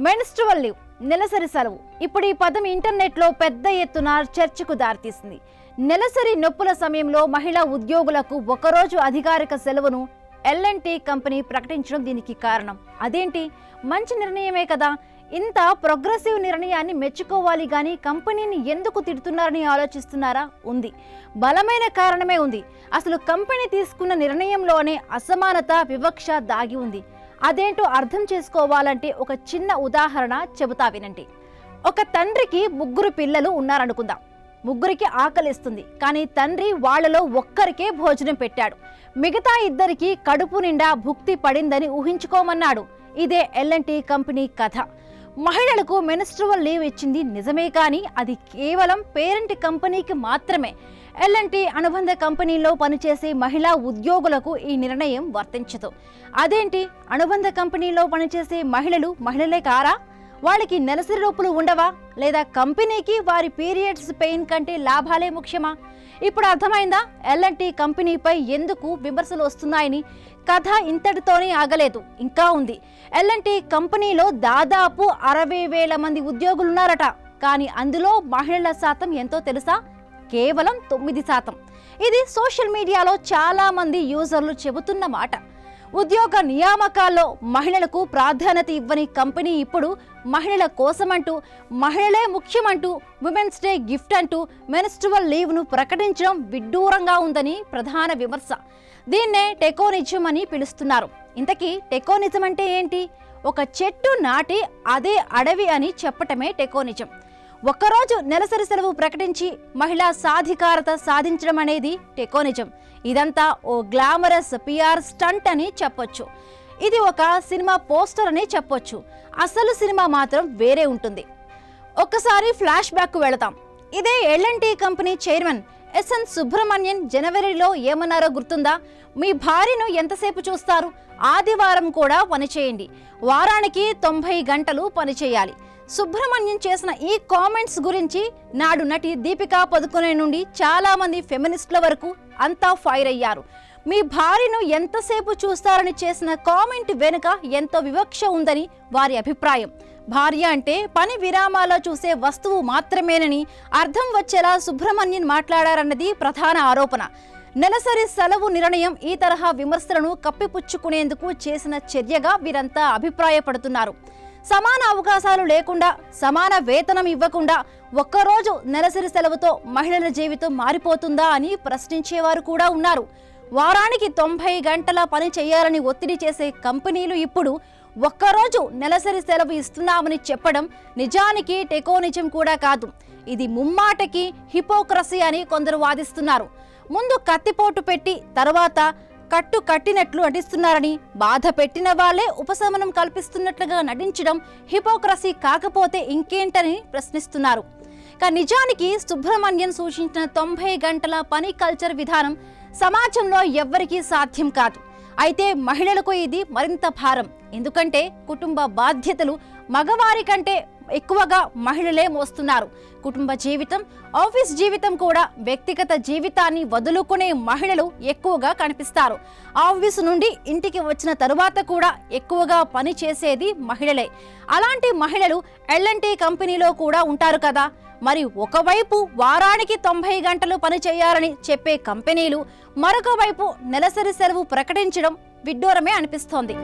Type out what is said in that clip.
Menstrual leave, నెలసరి సెలవు. ఇప్పుడు ఈ పదం ఇంటర్నెట్లో పెద్ద ఎత్తున చర్చకు దారితీసింది. నెలసరి నొప్పుల సమయంలో మహిళా ఉద్యోగులకు ఒకరోజు అధికారిక సెలవును L&T కంపెనీ ప్రకటించడం దీనికి కారణం. అదేంటి, మంచి నిర్ణయమే కదా. ఇంత ప్రోగ్రెసివ్ నిర్ణయాన్ని మెచ్చుకోవాలి గాని కంపెనీని ఎందుకు తిడుతున్నారని ఆలోచిస్తున్నారా? ఉంది, బలమైన కారణమే ఉంది. అసలు కంపెనీ తీసుకున్న నిర్ణయంలోనే అసమానత, వివక్ష దాగి ఉంది. అదేంటో అర్థం చేసుకోవాలంటే ఒక చిన్న ఉదాహరణ చెబుతా వినండి. ఒక తండ్రికి 3 పిల్లలు ఉన్నారనుకుందాం. 3కి ఆకలిస్తుంది, కానీ తండ్రి వాళ్లలో ఒక్కరికే భోజనం పెట్టాడు. మిగతా 2కి కడుపు నిండా భుక్తి పడిందని ఊహించుకోమన్నాడు. ఇదే L&T కంపెనీ కథ. మహిళలకు మెన్స్ట్రువల్ లీవ్ ఇచ్చింది నిజమే, కానీ అది కేవలం పేరెంట్ కంపెనీకి మాత్రమే. L&T అనుబంధ కంపెనీలో పనిచేసే మహిళా ఉద్యోగులకు ఈ నిర్ణయం వర్తించదు. అదేంటి, అనుబంధ కంపెనీలో పనిచేసే మహిళలే కారా? వాళ్ళకి నెలసరి నొప్పులు ఉండవా? లేదా కంపెనీకి వారి పీరియడ్స్ పెయిన్ కంటే లాభాలే ముఖ్యమా? ఇప్పుడు అర్థమైందా L&T కంపెనీపై ఎందుకు విమర్శలు వస్తున్నాయని? కథ ఇంతటితోనే ఆగలేదు, ఇంకా ఉంది. L&T కంపెనీలో దాదాపు 60,000 మంది ఉద్యోగులున్నారట. కానీ అందులో మహిళల శాతం ఎంతో తెలుసా? కేవలం 9%. ఇది సోషల్ మీడియాలో చాలా మంది యూజర్లు చెబుతున్న మాట. ఉద్యోగ నియామకాల్లో మహిళలకు ప్రాధాన్యత ఇవ్వని కంపెనీ ఇప్పుడు మహిళల కోసమంటూ, మహిళలే ముఖ్యమంటూ, విమెన్స్ డే గిఫ్ట్ అంటూ మెన్స్ట్రువల్ లీవ్ను ప్రకటించడం విడ్డూరంగా ఉందని ప్రధాన విమర్శ. దీన్నే టెకోనిజం అని పిలుస్తున్నారు. ఇంతకీ టెకోనిజం అంటే ఏంటి? ఒక చెట్టు నాటి అదే అడవి అని చెప్పటమే టెకోనిజం. ఒక్కరోజు నెలసరి సెలవు ప్రకటించి మహిళా సాధికారత సాధించడం అనేది టెకోనిజం. ఇదంతా ఓ గ్లామరస్ PR స్టంట్ అని చెప్పొచ్చు. ఇది ఒక సినిమా పోస్టర్ అని చెప్పొచ్చు. అసలు సినిమా మాత్రం వేరే ఉంటుంది. ఒక్కసారి ఫ్లాష్ బ్యాక్ వెళతాం. ఇదే L&T company chairman SN Subramanian జనవరిలో ఏమన్నారో గుర్తుందా? మీ భార్యను ఎంతసేపు చూస్తారు? ఆదివారం కూడా పనిచేయండి, వారానికి 90 గంటలు పనిచేయాలి. సుబ్రమణ్యం చేసిన ఈ కామెంట్స్ గురించి నాడు నటి దీపికా పదుకొనే నుండి చాలా మంది ఫెమినిస్టుల వరకు అంతా ఫైర్ అయ్యారు. మీ భార్యను ఎంతసేపు చూస్తారని చేసిన కామెంట్ వెనుక ఎంతో వివక్ష ఉందని వారి అభిప్రాయం. భార్య అంటే పని విరామాల్లో చూసే వస్తువు మాత్రమేనని అర్థం వచ్చేలా సుబ్రమణ్యన్ మాట్లాడారన్నది ప్రధాన ఆరోపణ. నెలసరి సెలవు నిర్ణయం ఈ తరహా విమర్శలను కప్పిపుచ్చుకునేందుకు చేసిన చర్యగా వీరంతా అభిప్రాయపడుతున్నారు. సమాన అవకాశాలు లేకుండా, సమాన వేతనం ఇవ్వకుండా ఒక్కరోజు నెలసరి సెలవుతో మహిళల జీవితం మారిపోతుందా అని ప్రశ్నించేవారు కూడా ఉన్నారు. వారానికి 90 గంటల పని చేయాలని ఒత్తిడి చేసే కంపెనీలు ఇప్పుడు ఒక్కరోజు నెలసరి సెలవు ఇస్తున్నామని చెప్పడం నిజానికి టెకోనిజం కూడా కాదు. ఇది ముమ్మాటకి హిపోక్రసీ అని కొందరు వాదిస్తున్నారు. ముందు కత్తిపోటు పెట్టి తర్వాత కట్టు కట్టినట్లు నటిస్తున్నారని, బాధ పెట్టిన వాళ్లే ఉపశమనం కల్పిస్తున్నట్లుగా నటించడం హిపోక్రసీ కాకపోతే ఇంకేంటని ప్రశ్నిస్తున్నారు. కానీ నిజానికి సుబ్రమణ్యన్ సూచించిన 90 గంటల పని కల్చర్ విధానం సమాజంలో ఎవ్వరికీ సాధ్యం కాదు. అయితే మహిళలకు ఇది మరింత భారం. ఎందుకంటే కుటుంబ బాధ్యతలు మగవారి కంటే ఎక్కువగా మహిళలే మోస్తున్నారు. కుటుంబ జీవితం, ఆఫీస్ జీవితం కూడా వ్యక్తిగత జీవితాన్ని వదులుకునే మహిళలు ఎక్కువగా కనిపిస్తారు. ఆఫీసు నుండి ఇంటికి వచ్చిన తరువాత కూడా ఎక్కువగా పని చేసేది మహిళలే. అలాంటి మహిళలు L&T కంపెనీలో కూడా ఉంటారు కదా. మరి ఒకవైపు వారానికి 90 గంటలు పని చేయాలని చెప్పే కంపెనీలు, మరొక వైపు నెలసరి సెలవు ప్రకటించడం విడ్డూరమే అనిపిస్తోంది.